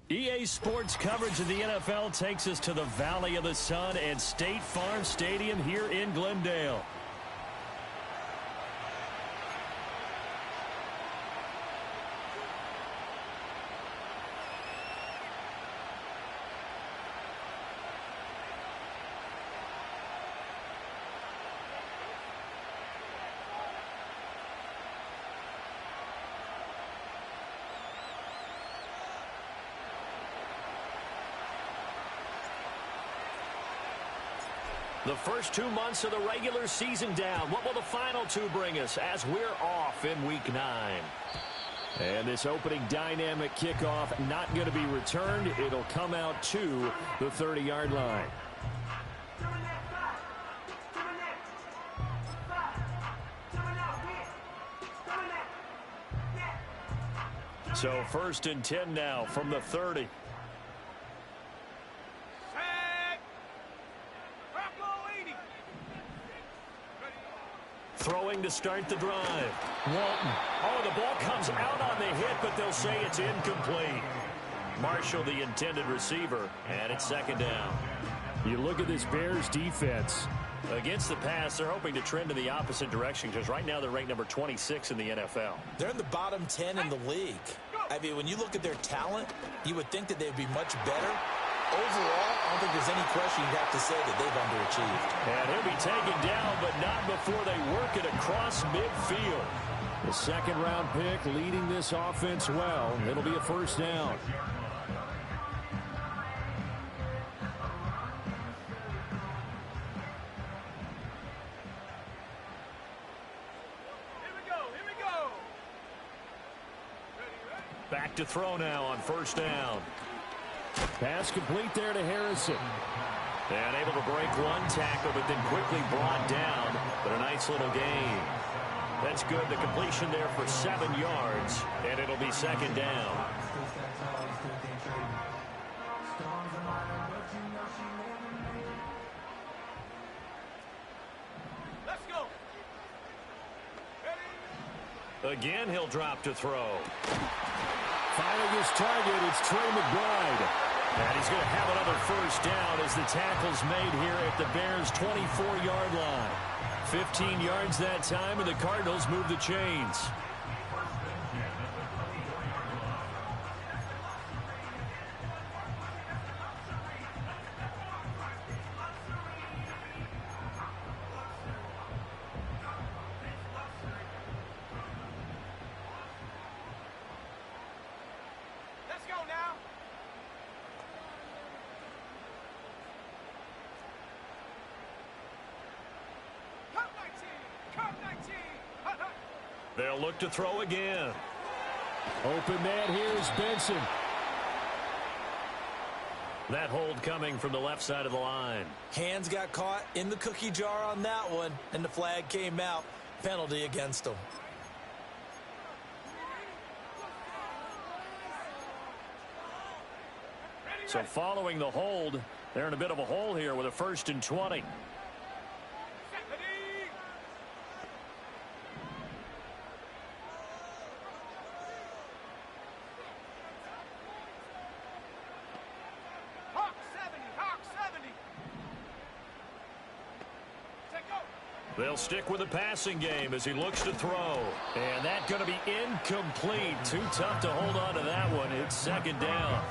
EA Sports coverage of the NFL takes us to the Valley of the Sun and State Farm Stadium here in Glendale. The first 2 months of the regular season down. What will the final two bring us as we're off in Week 9? And this opening dynamic kickoff not going to be returned. It'll come out to the 30-yard line. So 1st and 10 now from the 30. Throwing to start the drive. Walton. Oh, the ball comes out on the hit, but they'll say it's incomplete. Marshall, the intended receiver, and it's 2nd down. You look at this Bears defense. Against the pass, they're hoping to trend in the opposite direction because right now they're ranked number 26 in the NFL. They're in the bottom 10 in the league. I mean, when you look at their talent, you would think that they'd be much better. Overall, I don't think there's any question you'd have to say that they've underachieved. And he'll be taken down, but not before they work it across midfield. The 2nd-round pick leading this offense well. It'll be a 1st down. Here we go. Back to throw now on 1st down. Pass complete there to Harrison. And able to break one tackle, but then quickly brought down. But a nice little gain. That's good. The completion there for 7 yards. And it'll be 2nd down. Let's go. Again, he'll drop to throw. Finding his target, it's Trey McBride. And he's going to have another 1st down as the tackle's made here at the Bears' 24-yard line. 15 yards that time, and the Cardinals move the chains. They'll look to throw again. Open man here is Benson. That hold coming from the left side of the line. Hands got caught in the cookie jar on that one, and the flag came out. Penalty against them. So following the hold, they're in a bit of a hole here with a 1st and 20. They'll stick with the passing game as he looks to throw. And that's going to be incomplete. Too tough to hold on to that one. It's 2nd down.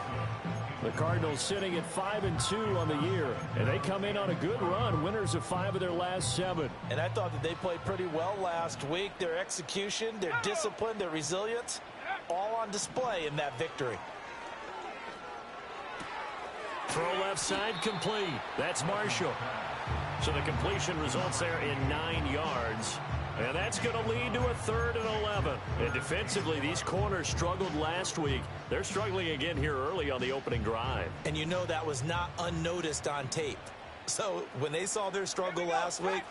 The Cardinals sitting at 5-2 on the year. And they come in on a good run. Winners of 5 of their last 7. And I thought that they played pretty well last week. Their execution, their discipline, their resilience, all on display in that victory. Throw left side complete. That's Marshall. So the completion results there in 9 yards. And that's going to lead to a 3rd and 11. And defensively, these corners struggled last week. They're struggling again here early on the opening drive. And you know that was not unnoticed on tape. So when they saw their struggle last week,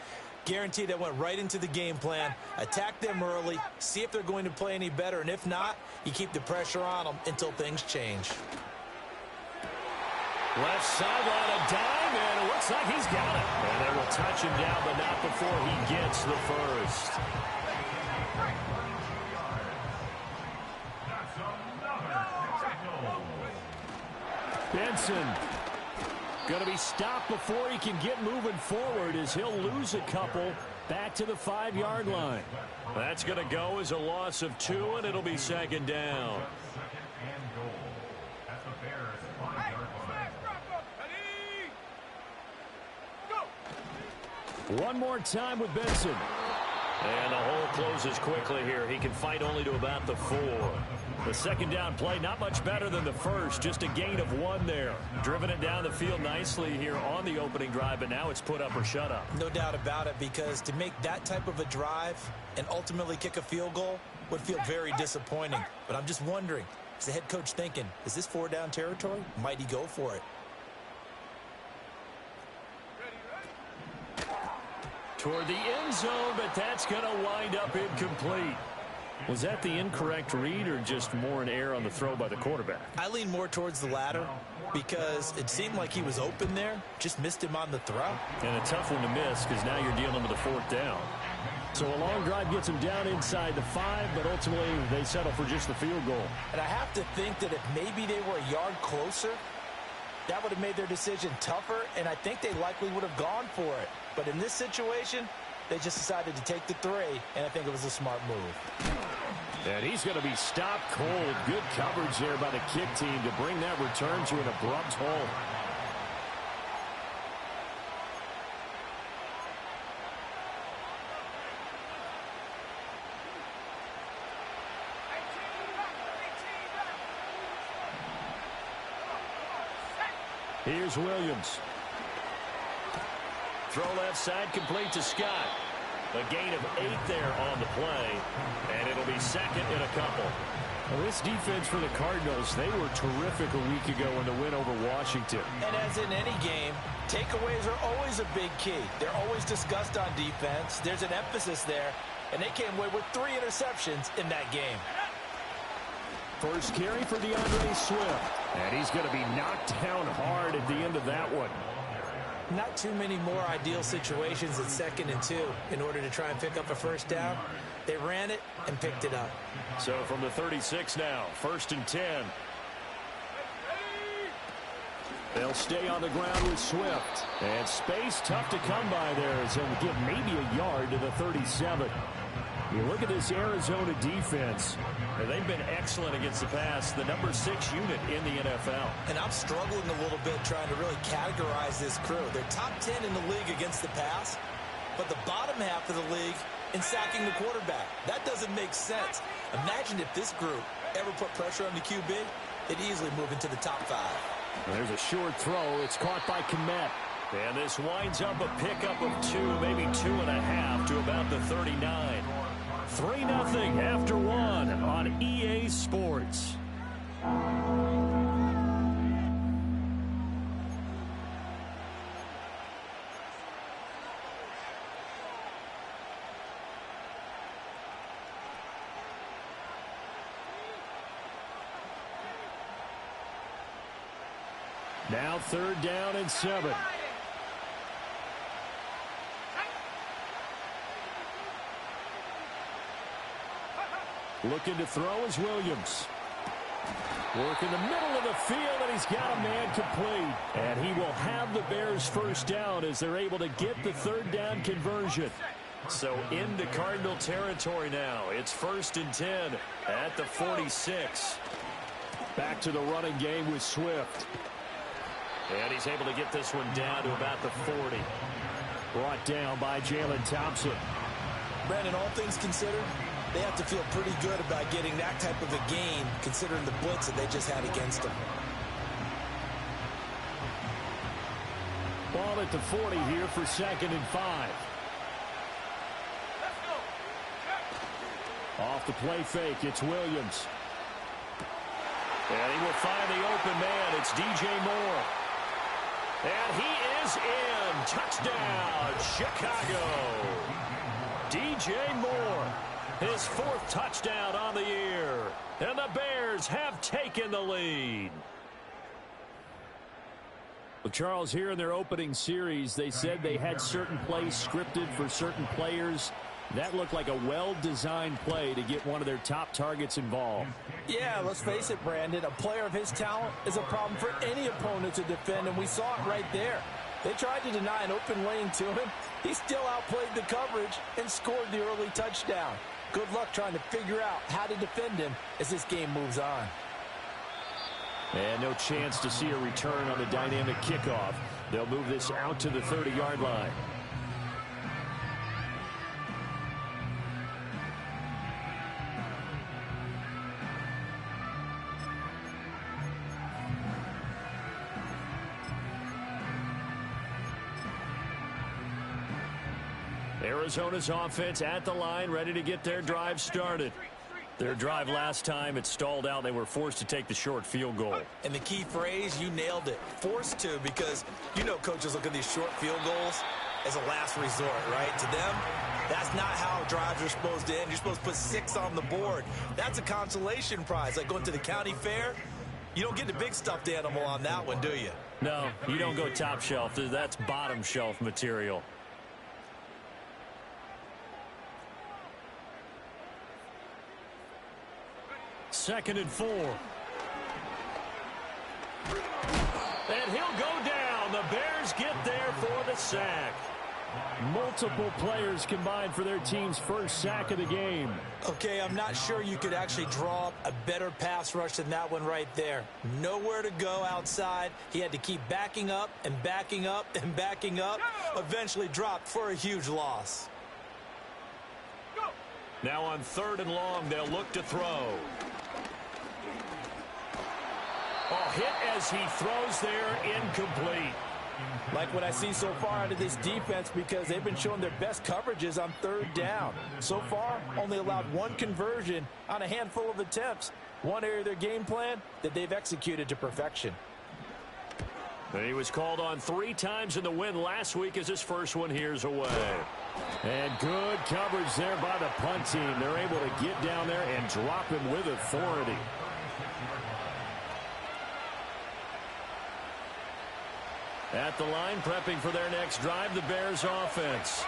guaranteed that went right into the game plan. Attack them early, see if they're going to play any better. And if not, you keep the pressure on them until things change. Left sideline, a dime, and it looks like he's got it. And they will touch him down, but not before he gets the 1st. Benson going to be stopped before he can get moving forward as he'll lose a couple back to the 5-yard line. That's going to go as a loss of 2, and it'll be second down. One more time with Benson. And the hole closes quickly here. He can fight only to about the 4. The second down play, not much better than the first. Just a gain of 1 there. Driven it down the field nicely here on the opening drive, but now it's put up or shut up. No doubt about it, because to make that type of a drive and ultimately kick a field goal would feel very disappointing. But I'm just wondering, is the head coach thinking, is this 4-down territory? Might he go for it? Toward the end zone, but that's going to wind up incomplete. Was that the incorrect read or just more an error on the throw by the quarterback? I lean more towards the latter because it seemed like he was open there, just missed him on the throw. And a tough one to miss because now you're dealing with a 4th down. So a long drive gets him down inside the 5, but ultimately they settle for just the field goal. And I have to think that if maybe they were a yard closer, that would have made their decision tougher, and I think they likely would have gone for it. But in this situation, they just decided to take the 3, and I think it was a smart move. And he's going to be stopped cold. Good coverage there by the kick team to bring that return to an abrupt halt. Here's Williams. Throw left side, complete to Scott. A gain of 8 there on the play, and it'll be second and a couple. Well, this defense for the Cardinals, they were terrific a week ago in the win over Washington. And as in any game, takeaways are always a big key. They're always discussed on defense. There's an emphasis there, and they came away with 3 interceptions in that game. First carry for DeAndre Swift. And he's going to be knocked down hard at the end of that one. Not too many more ideal situations at 2nd and 2 in order to try and pick up a first down. They ran it and picked it up. So from the 36 now, 1st and 10. They'll stay on the ground with Swift. And space tough to come by there as he'll get maybe a yard to the 37. You look at this Arizona defense. They've been excellent against the pass, the number 6 unit in the NFL. And I'm struggling a little bit trying to really categorize this crew. They're top 10 in the league against the pass, but the bottom half of the league in sacking the quarterback. That doesn't make sense. Imagine if this group ever put pressure on the QB, they'd easily move into the top 5. There's a short throw. It's caught by Kmet. And this winds up a pickup of 2, maybe 2.5 to about the 39. 3-0 after 1 on EA Sports. Now 3rd down and 7. Looking to throw is Williams. Work in the middle of the field, and he's got a man complete. And he will have the Bears first down as they're able to get the 3rd down conversion. So into Cardinal territory now. It's 1st and 10 at the 46. Back to the running game with Swift. And he's able to get this one down to about the 40. Brought down by Jalen Thompson. Brandon, all things considered, they have to feel pretty good about getting that type of a gain considering the blitz that they just had against them. Ball at the 40 here for 2nd and 5. Off the play fake, it's Williams. And he will find the open man. It's DJ Moore. And he is in. Touchdown, Chicago. DJ Moore. His 4th touchdown on the year. And the Bears have taken the lead. Well, Charles, here in their opening series, they said they had certain plays scripted for certain players. That looked like a well-designed play to get one of their top targets involved. Yeah, let's face it, Brandon. A player of his talent is a problem for any opponent to defend, and we saw it right there. They tried to deny an open lane to him. He still outplayed the coverage and scored the early touchdown. Good luck trying to figure out how to defend him as this game moves on. And no chance to see a return on the dynamic kickoff. They'll move this out to the 30-yard line. Arizona's offense at the line, ready to get their drive started. Their drive last time, it stalled out. They were forced to take the short field goal. And the key phrase, you nailed it, forced to, because you know coaches look at these short field goals as a last resort, right? To them, that's not how drives are supposed to end. You're supposed to put 6 on the board. That's a consolation prize, like going to the county fair. You don't get the big stuffed animal on that one, do you? No, you don't go top shelf. That's bottom shelf material. Second and 4. And he'll go down. The Bears get there for the sack. Multiple players combined for their team's first sack of the game. Okay, I'm not sure you could actually draw up a better pass rush than that one right there. Nowhere to go outside. He had to keep backing up and backing up and backing up. Eventually dropped for a huge loss. Now on 3rd and long, they'll look to throw. Oh, hit as he throws there, incomplete. Like what I see so far out of this defense, because they've been showing their best coverages on 3rd down. So far, only allowed 1 conversion on a handful of attempts. One area of their game plan that they've executed to perfection. And he was called on 3 times in the win last week as his first one here's away. And good coverage there by the punt team. They're able to get down there and drop him with authority. At the line, prepping for their next drive, the Bears offense.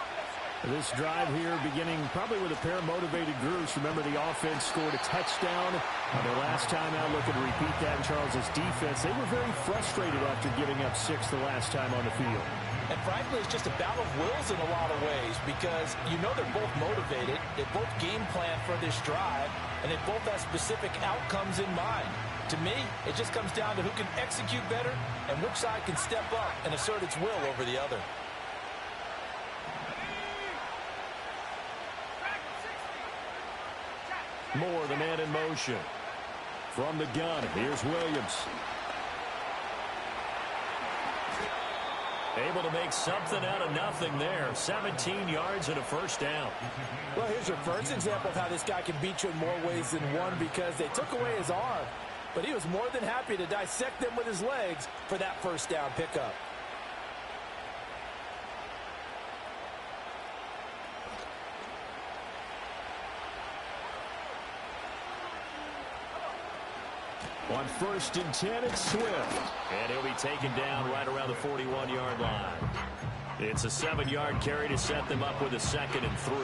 This drive here beginning probably with a pair of motivated groups. Remember, the offense scored a touchdown on their last time out. Looking to repeat that in Charles's defense. They were very frustrated after giving up 6 the last time on the field. And frankly, it's just a battle of wills in a lot of ways, because you know they're both motivated. They both game plan for this drive, and they both have specific outcomes in mind. To me, it just comes down to who can execute better and which side can step up and assert its will over the other. Moore, the man in motion. From the gun, here's Williams. Able to make something out of nothing there. 17 yards and a first down. Well, here's your first example of how this guy can beat you in more ways than one, because they took away his arm, but he was more than happy to dissect them with his legs for that first down pickup. On 1st and 10, it's Swift. And he'll be taken down right around the 41-yard line. It's a 7-yard carry to set them up with a 2nd and 3.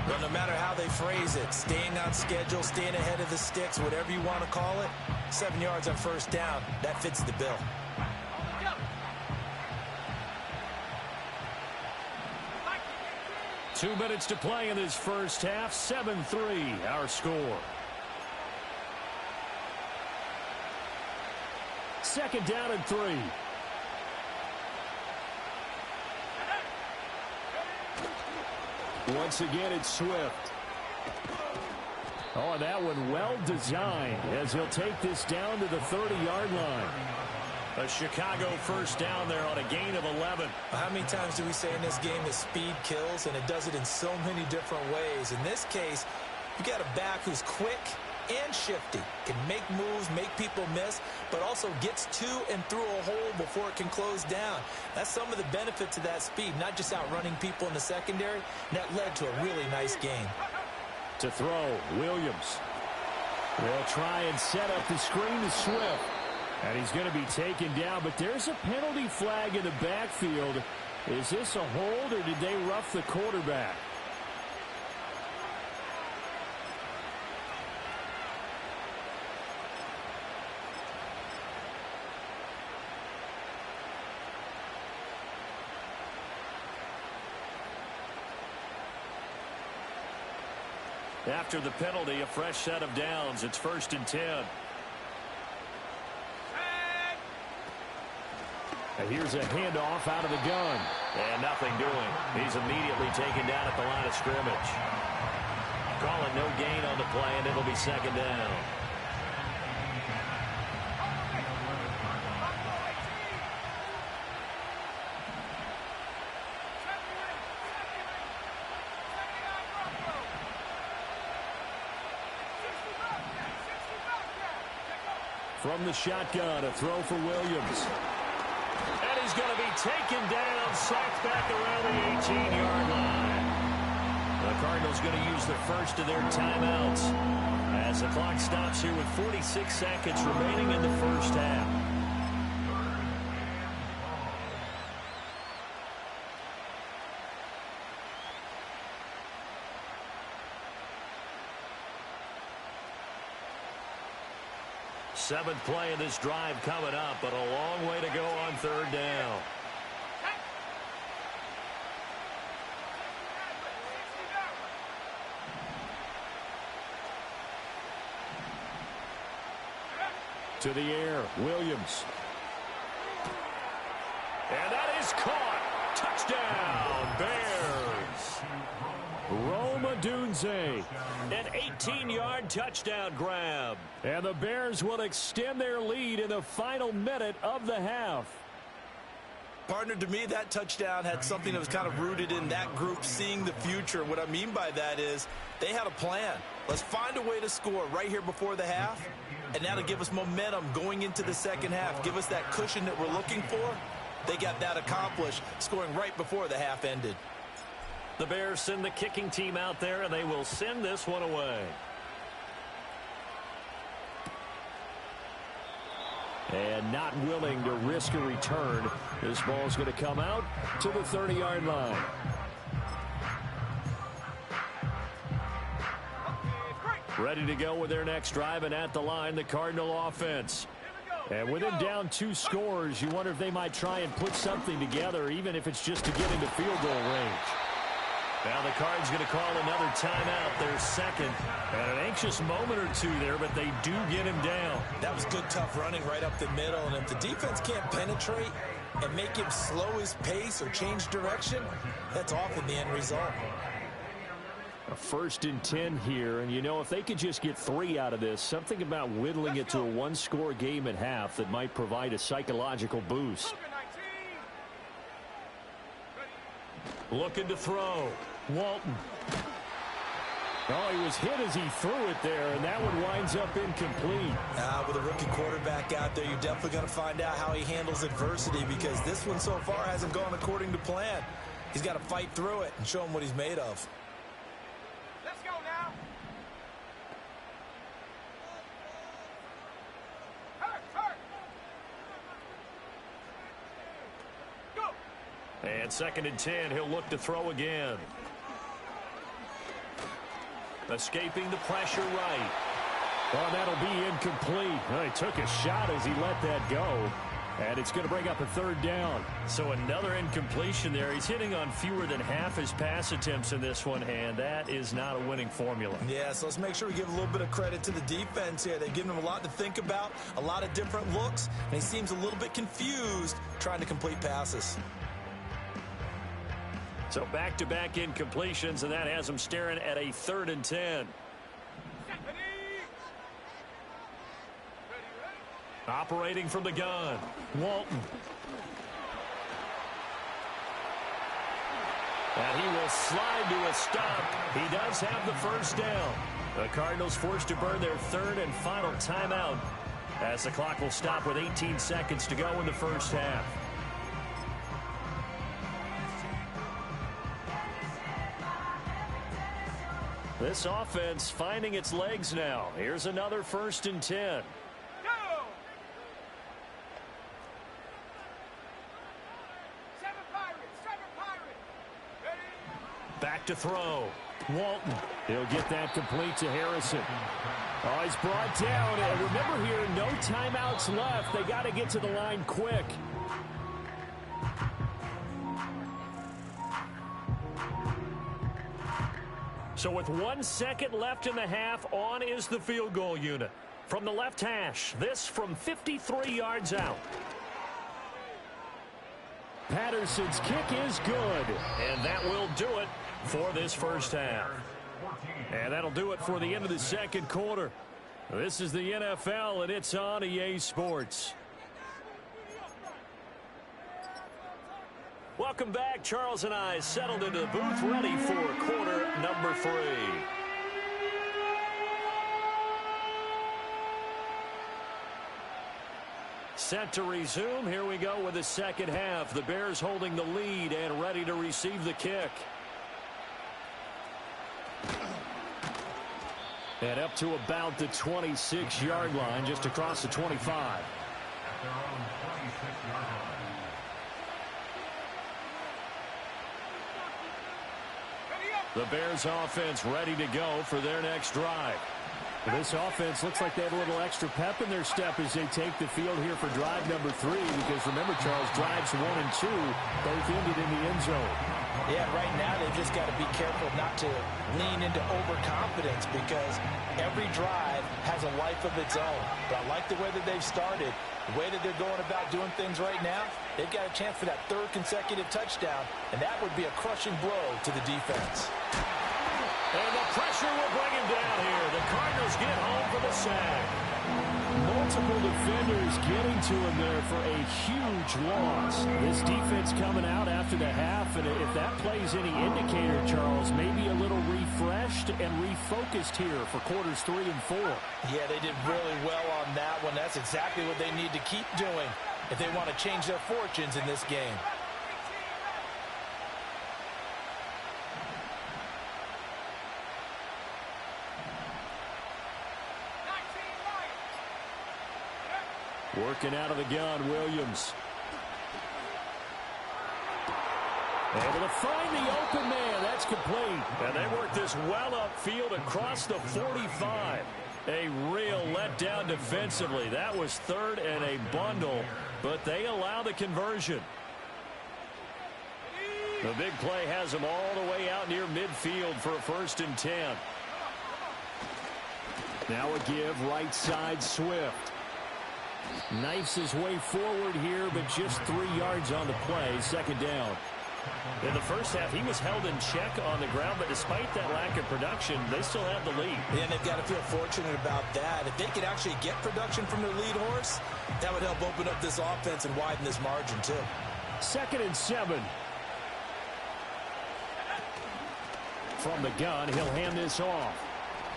Well, no matter how they phrase it, staying on schedule, staying ahead of the sticks, whatever you want to call it, 7 yards on first down, that fits the bill. Two minutes to play in this first half. 7-3, our score. 2nd down and 3. Once again, it's Swift. Oh, that one well designed as he'll take this down to the 30-yard line. A Chicago first down there on a gain of 11. How many times do we say in this game that speed kills, and it does it in so many different ways? In this case, you got a back who's quick and shifty, can make moves, make people miss, but also gets to and through a hole before it can close down. That's some of the benefits of that speed, not just outrunning people in the secondary, and that led to a really nice game. To throw, Williams. They'll try and set up the screen to Swift. And he's going to be taken down, but there's a penalty flag in the backfield. Is this a hold, or did they rough the quarterback? After the penalty, a fresh set of downs. It's 1st and 10. And here's a handoff out of the gun. And nothing doing. He's immediately taken down at the line of scrimmage. Calling no gain on the play, and it'll be 2nd down. From the shotgun, a throw for Williams. And he's going to be taken down, sacked back around the 18-yard line. The Cardinals going to use the first of their timeouts as the clock stops here with 46 seconds remaining in the first half. Seventh play of this drive coming up, but a long way to go on 3rd down. To the air, Williams. And that is caught. Touchdown, Bears. Rome Odunze. An 18-yard touchdown grab. And the Bears will extend their lead in the final minute of the half. Partner, to me, that touchdown had something that was kind of rooted in that group seeing the future. What I mean by that is they had a plan. Let's find a way to score right here before the half, and that'll give us momentum going into the second half. Give us that cushion that we're looking for. They got that accomplished, scoring right before the half ended. The Bears send the kicking team out there, and they will send this one away. And not willing to risk a return. This ball's going to come out to the 30-yard line. Ready to go with their next drive, and at the line, the Cardinal offense. And with them down 2 scores, you wonder if they might try and put something together, even if it's just to get into field goal range. Now the Cards going to call another timeout, their second. And an anxious moment or two there, but they do get him down. That was good, tough running right up the middle. And if the defense can't penetrate and make him slow his pace or change direction, that's often the end result. A 1st and 10 here, and you know, if they could just get 3 out of this, something about whittling it to a 1-score game at half that might provide a psychological boost. Looking to throw. Walton. Oh, he was hit as he threw it there, and that one winds up incomplete. With a rookie quarterback out there, you're definitely going to find out how he handles adversity, because this one so far hasn't gone according to plan. He's got to fight through it and show him what he's made of. Let's go now. Hurt. Go. And 2nd and 10, he'll look to throw again. Escaping the pressure right. Oh, that'll be incomplete. Well, he took a shot as he let that go. And it's going to bring up a 3rd down. So another incompletion there. He's hitting on fewer than half his pass attempts in this one, and that is not a winning formula. Yeah, so let's make sure we give a little bit of credit to the defense here. They've given him a lot to think about, a lot of different looks, and he seems a little bit confused trying to complete passes. So back-to-back incompletions, and that has him staring at a 3rd and 10. Operating from the gun, Walton. And he will slide to a stop. He does have the 1st down. The Cardinals forced to burn their 3rd and final timeout as the clock will stop with 18 seconds to go in the first half. This offense finding its legs now. Here's another 1st and 10. Back to throw. Walton. He'll get that complete to Harrison. Oh, he's brought down. And remember here, no timeouts left. They got to get to the line quick. So with 1 second left in the half, on is the field goal unit. From the left hash, this from 53 yards out. Patterson's kick is good. And that will do it for this first half. And that'll do it for the end of the second quarter. This is the NFL, and it's on EA Sports. Welcome back. Charles and I settled into the booth, ready for quarter number 3. Set to resume. Here we go with the second half. The Bears holding the lead and ready to receive the kick. And up to about the 26-yard line, just across the 25. The Bears offense ready to go for their next drive. This offense looks like they have a little extra pep in their step as they take the field here for drive number 3, because remember, Charles, drives 1 and 2 both ended in the end zone. Yeah, right now they've just got to be careful not to lean into overconfidence, because every drive has a life of its own. But I like the way that they've started, the way that they're going about doing things right now. They've got a chance for that 3rd consecutive touchdown, and that would be a crushing blow to the defense. And the pressure will bring him down here. The Cardinals get home for the sack. Multiple defenders getting to him there for a huge loss. This defense coming out after the half, and if that plays any indicator, Charles, maybe a little refreshed and refocused here for quarters 3 and 4. Yeah, they did really well on that one. That's exactly what they need to keep doing if they want to change their fortunes in this game. Working out of the gun, Williams. Able to find the open man. That's complete. And they work this well upfield across the 45. A real letdown defensively. That was 3rd and a bundle, but they allow the conversion. The big play has them all the way out near midfield for a 1st and 10. Now a give right side, Swift. Knifes his way forward here, but just 3 yards on the play. 2nd down. In the first half, he was held in check on the ground, but despite that lack of production, they still have the lead. Yeah, and they've got to feel fortunate about that. If they could actually get production from their lead horse, that would help open up this offense and widen this margin, too. 2nd and 7. From the gun, he'll hand this off.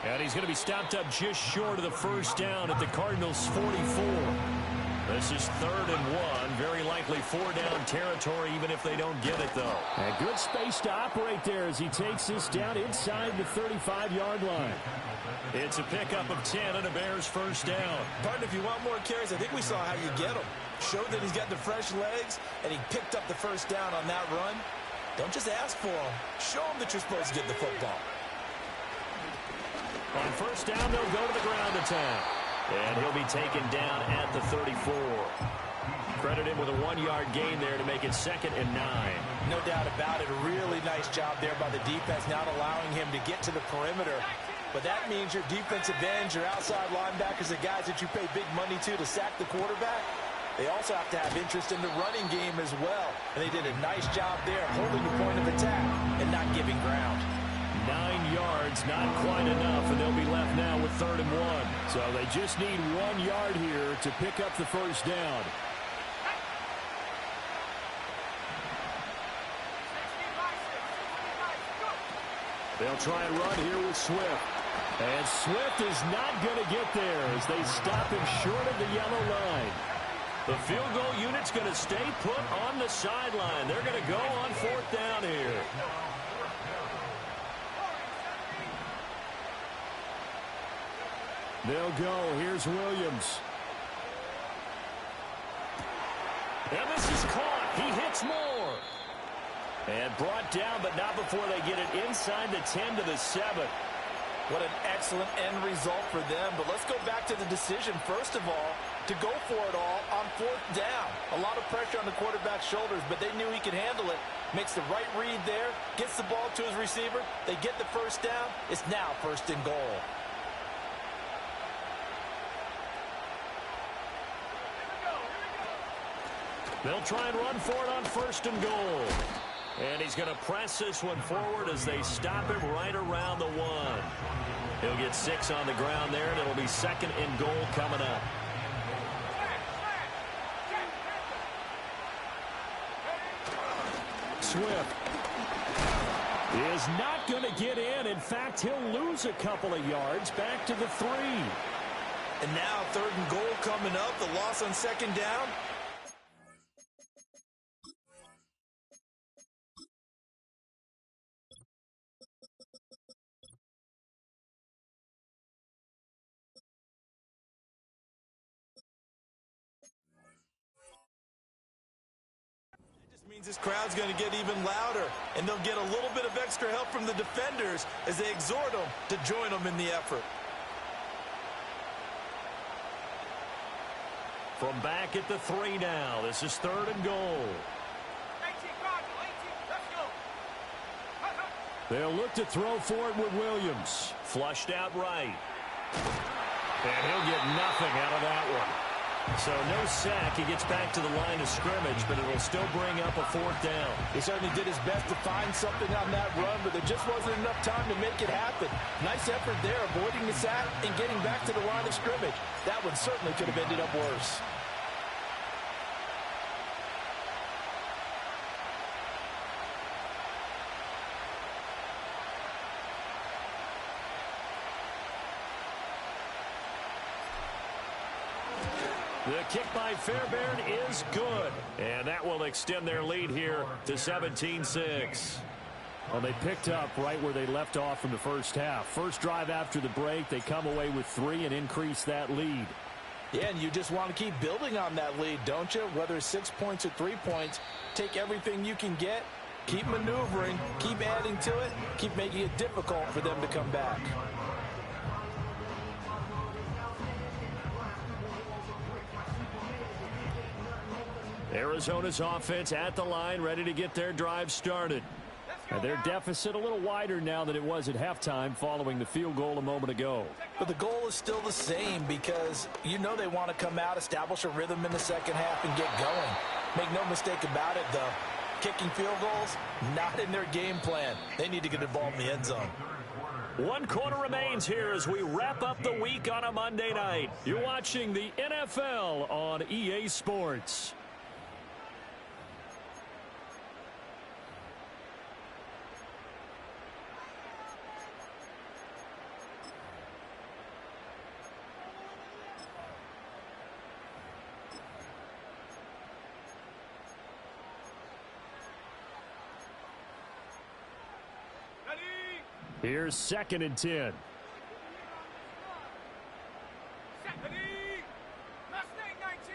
And he's going to be stopped up just short of the 1st down at the Cardinals' 44. This is 3rd and 1. Very likely 4-down territory, even if they don't get it, though. A good space to operate there as he takes this down inside the 35-yard line. It's a pickup of 10 and a Bears 1st down. Partner, if you want more carries, I think we saw how you get them. Showed that he's got the fresh legs, and he picked up the 1st down on that run. Don't just ask for them. Show them that you're supposed to get the football. On 1st down, they'll go to the ground attack. And he'll be taken down at the 34. Credit him with a 1-yard gain there to make it 2nd and 9. No doubt about it. A really nice job there by the defense, not allowing him to get to the perimeter. But that means your defensive ends, your outside linebackers, the guys that you pay big money to sack the quarterback, they also have to have interest in the running game as well. And they did a nice job there holding the point of attack and not giving ground. 9 yards, not quite enough, and they'll be left now with 3rd and 1. So they just need 1 yard here to pick up the 1st down. They'll try and run here with Swift. And Swift is not going to get there as they stop him short of the yellow line. The field goal unit's going to stay put on the sideline. They're going to go on 4th down here. They'll go. Here's Williams. And this is caught. He hits more. And brought down, but not before they get it inside the 10 to the 7. What an excellent end result for them. But let's go back to the decision, first of all, to go for it all on 4th down. A lot of pressure on the quarterback's shoulders, but they knew he could handle it. Makes the right read there, gets the ball to his receiver. They get the first down. It's now 1st and goal. They'll try and run for it on 1st and goal. And he's going to press this one forward as they stop him right around the 1. He'll get 6 on the ground there, and it'll be 2nd and goal coming up. Swift is not going to get in. In fact, he'll lose a couple of yards back to the 3. And now 3rd and goal coming up. The loss on 2nd down. Means this crowd's going to get even louder, and they'll get a little bit of extra help from the defenders as they exhort them to join them in the effort. From back at the 3 now. This is 3rd and goal. 18, let's go. They'll look to throw for it with Williams. Flushed out right. And he'll get nothing out of that one. So no sack. He gets back to the line of scrimmage, but it'll still bring up a 4th down. He certainly did his best to find something on that run, but there just wasn't enough time to make it happen. Nice effort there, avoiding the sack and getting back to the line of scrimmage. That one certainly could have ended up worse. The kick by Fairbairn is good. And that will extend their lead here to 17-6. Well, they picked up right where they left off in the first half. First drive after the break, they come away with 3 and increase that lead. Yeah, and you just want to keep building on that lead, don't you? Whether it's 6 points or 3 points, take everything you can get, keep maneuvering, keep adding to it, keep making it difficult for them to come back. Arizona's offense at the line, ready to get their drive started. And their deficit a little wider now than it was at halftime following the field goal a moment ago. But the goal is still the same because you know they want to come out, establish a rhythm in the second half, and get going. Make no mistake about it, though. Kicking field goals, not in their game plan. They need to get the ball in the end zone. 1 quarter remains here as we wrap up the week on a Monday night. You're watching the NFL on EA Sports. Here's 2nd and 10. Mustang 19.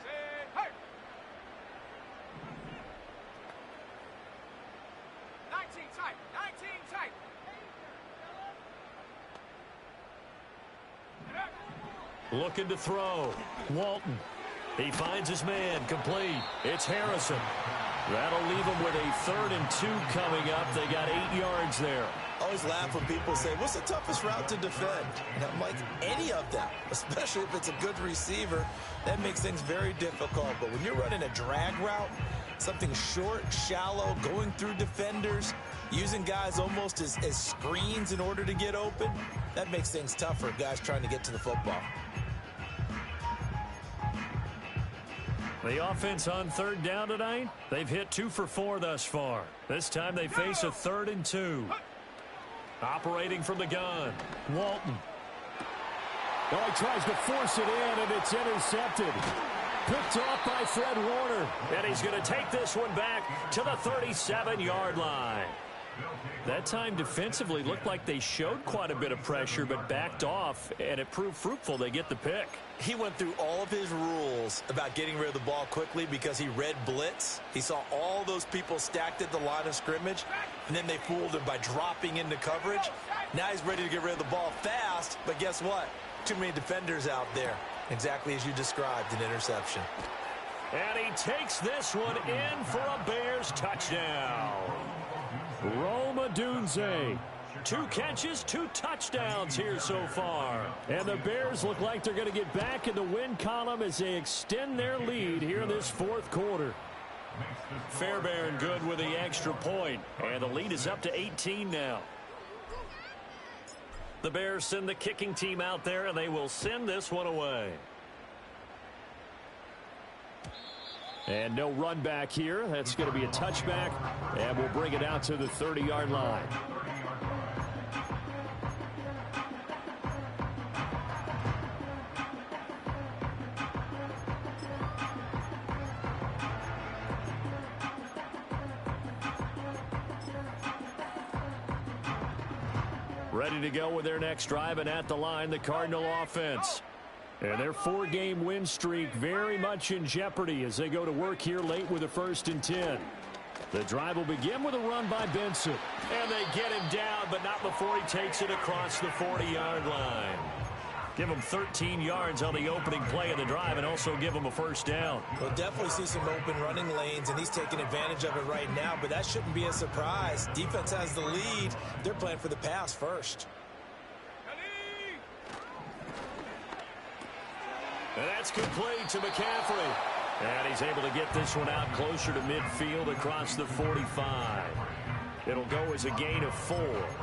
Say, hey. 19 tight. 19 tight. Looking to throw. Walton. He finds his man. Complete. It's Harrison. That'll leave them with a 3rd and 2 coming up. They got 8 yards there. I always laugh when people say, what's the toughest route to defend? And I'm like, any of them, especially if it's a good receiver. That makes things very difficult. But when you're running a drag route, something short, shallow, going through defenders, using guys almost as screens in order to get open, that makes things tough for guys trying to get to the football. The offense on 3rd down tonight, they've hit 2 for 4 thus far. This time they face a 3rd and 2. Operating from the gun, Walton. Oh, he tries to force it in, and it's intercepted. Picked off by Fred Warner. And he's going to take this one back to the 37-yard line. That time defensively looked like they showed quite a bit of pressure, but backed off, and it proved fruitful. They get the pick. He went through all of his rules about getting rid of the ball quickly because he read blitz. He saw all those people stacked at the line of scrimmage, and then they fooled him by dropping into coverage. Now he's ready to get rid of the ball fast, but guess what? Too many defenders out there. Exactly as you described, an interception. And he takes this one in for a Bears touchdown. Rome Odunze. 2 catches, 2 touchdowns here so far. And the Bears look like they're going to get back in the win column as they extend their lead here in this 4th quarter. Fairbairn good with the extra point. And the lead is up to 18 now. The Bears send the kicking team out there, and they will send this one away. And no run back here. That's going to be a touchback, and we'll bring it out to the 30-yard line. Ready to go with their next drive, and at the line, the Cardinal offense. And their 4-game win streak very much in jeopardy as they go to work here late with a 1st and 10. The drive will begin with a run by Benson. And they get him down, but not before he takes it across the 40-yard line. Give him 13 yards on the opening play of the drive and also give him a 1st down. We'll definitely see some open running lanes, and he's taking advantage of it right now, but that shouldn't be a surprise. Defense has the lead. They're playing for the pass first. And that's complete to McCaffrey. And he's able to get this one out closer to midfield across the 45. It'll go as a gain of 4,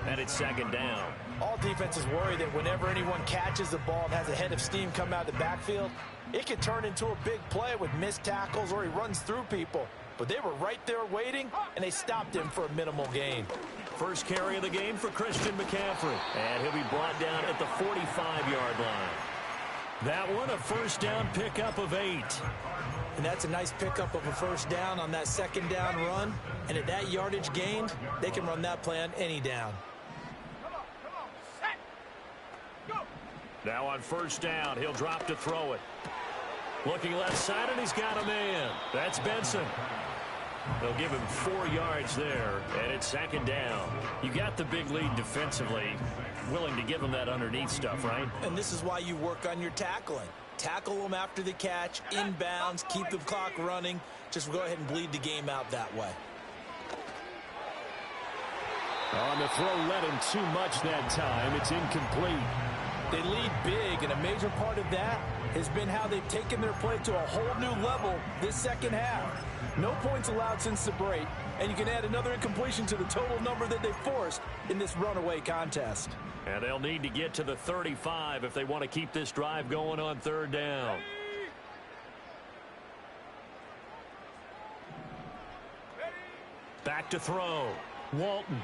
and it's 2nd down. All defenses worry that whenever anyone catches the ball and has a head of steam come out of the backfield, it can turn into a big play with missed tackles or he runs through people. But they were right there waiting, and they stopped him for a minimal gain. First carry of the game for Christian McCaffrey. And he'll be brought down at the 45-yard line. That one, a 1st down pickup of 8. And that's a nice pickup of a 1st down on that 2nd down run. And at that yardage gained, they can run that play on any down. Come on, set, go. Now on 1st down, he'll drop to throw it. Looking left side, and he's got a man. That's Benson. They'll give him 4 yards there, and it's 2nd down. You got the big lead defensively. Willing to give him that underneath stuff, right? And this is why you work on your tackling. Tackle them after the catch, inbounds, keep the clock running. Just go ahead and bleed the game out that way. On the throw, let him too much that time. It's incomplete. They lead big, and a major part of that has been how they've taken their play to a whole new level this 2nd half. No points allowed since the break, and you can add another incompletion to the total number that they forced in this runaway contest. And they'll need to get to the 35 if they want to keep this drive going on 3rd down. Back to throw. Walton.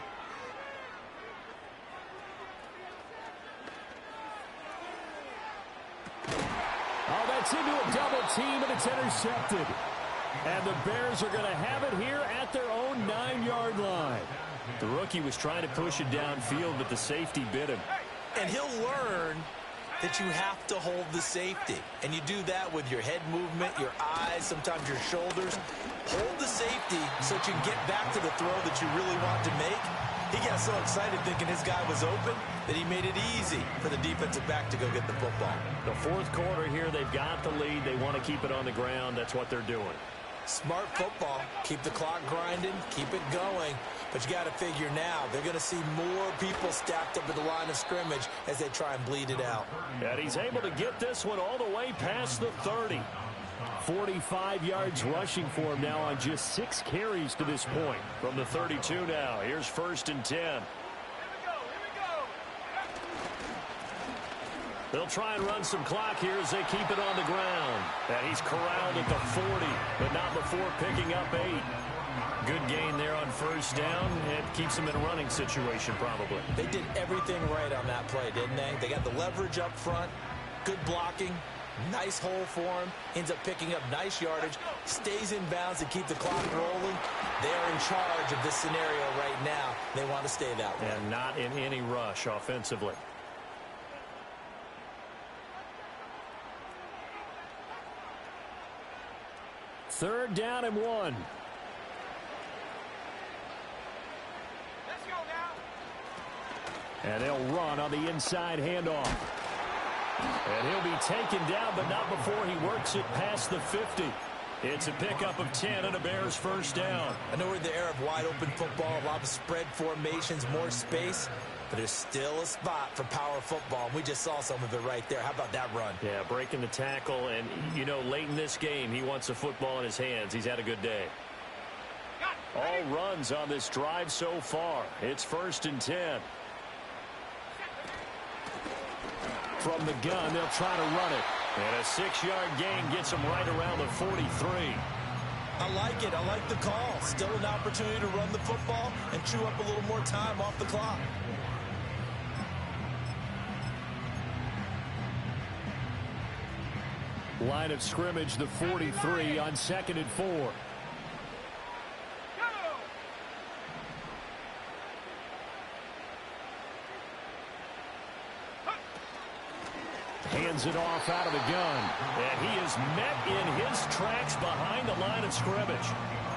Oh, that's into a double team, and it's intercepted. And the Bears are going to have it here at their own 9-yard line. The rookie was trying to push it downfield, but the safety bit him. And he'll learn that you have to hold the safety. And you do that with your head movement, your eyes, sometimes your shoulders. Hold the safety so that you can get back to the throw that you really want to make. He got so excited thinking his guy was open that he made it easy for the defensive back to go get the football. The 4th quarter here, they've got the lead. They want to keep it on the ground. That's what they're doing. Smart football. Keep the clock grinding. Keep it going. But you got to figure now, they're going to see more people stacked up at the line of scrimmage as they try and bleed it out. And he's able to get this one all the way past the 30. 45 yards rushing for him now on just 6 carries to this point. From the 32 now, here's 1st and 10. Here we go. They'll try and run some clock here as they keep it on the ground. And he's corralled at the 40, but not before picking up 8. Good gain there on 1st down. It keeps them in a running situation probably. They did everything right on that play, didn't they? They got the leverage up front, good blocking, nice hole for him, ends up picking up nice yardage, stays in bounds to keep the clock rolling. They are in charge of this scenario right now. They want to stay that way. And not in any rush offensively. Third down and 1. Let's go now. And they'll run on the inside handoff. And he'll be taken down, but not before he works it past the 50. It's a pickup of 10 and a Bears first down. I know we're in the era of wide-open football, a lot of spread formations, more space, but there's still a spot for power football, and we just saw some of it right there. How about that run? Yeah, breaking the tackle, and, you know, late in this game, he wants the football in his hands. He's had a good day. All runs on this drive so far. It's 1st and 10. From the gun, they'll try to run it. And a 6-yard gain gets him right around the 43. I like it. I like the call. Still an opportunity to run the football and chew up a little more time off the clock. Line of scrimmage, the 43 on 2nd and 4. Hands it off out of the gun. And he is met in his tracks behind the line of scrimmage.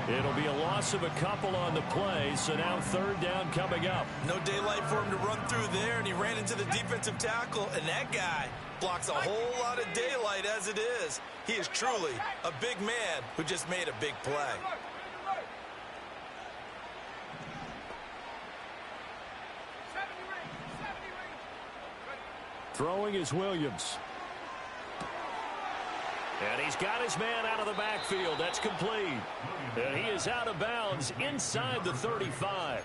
It'll be a loss of a couple on the play, so now 3rd down coming up. No daylight for him to run through there, and he ran into the defensive tackle, and that guy blocks a whole lot of daylight as it is. He is truly a big man who just made a big play. Throwing is Williams. And he's got his man out of the backfield. That's complete. And he is out of bounds inside the 35.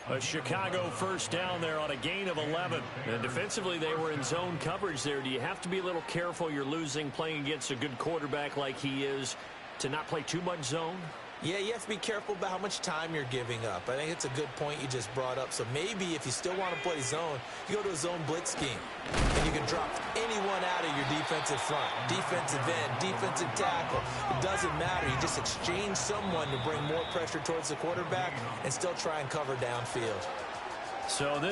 A Chicago first down there on a gain of 11. And defensively, they were in zone coverage there. Do you have to be a little careful? You're losing playing against a good quarterback like he is to not play too much zone? Yeah, you have to be careful about how much time you're giving up. I think it's a good point you just brought up. So maybe if you still want to play zone, you go to a zone blitz scheme. And you can drop anyone out of your defensive front. Defensive end, defensive tackle. It doesn't matter. You just exchange someone to bring more pressure towards the quarterback and still try and cover downfield. So this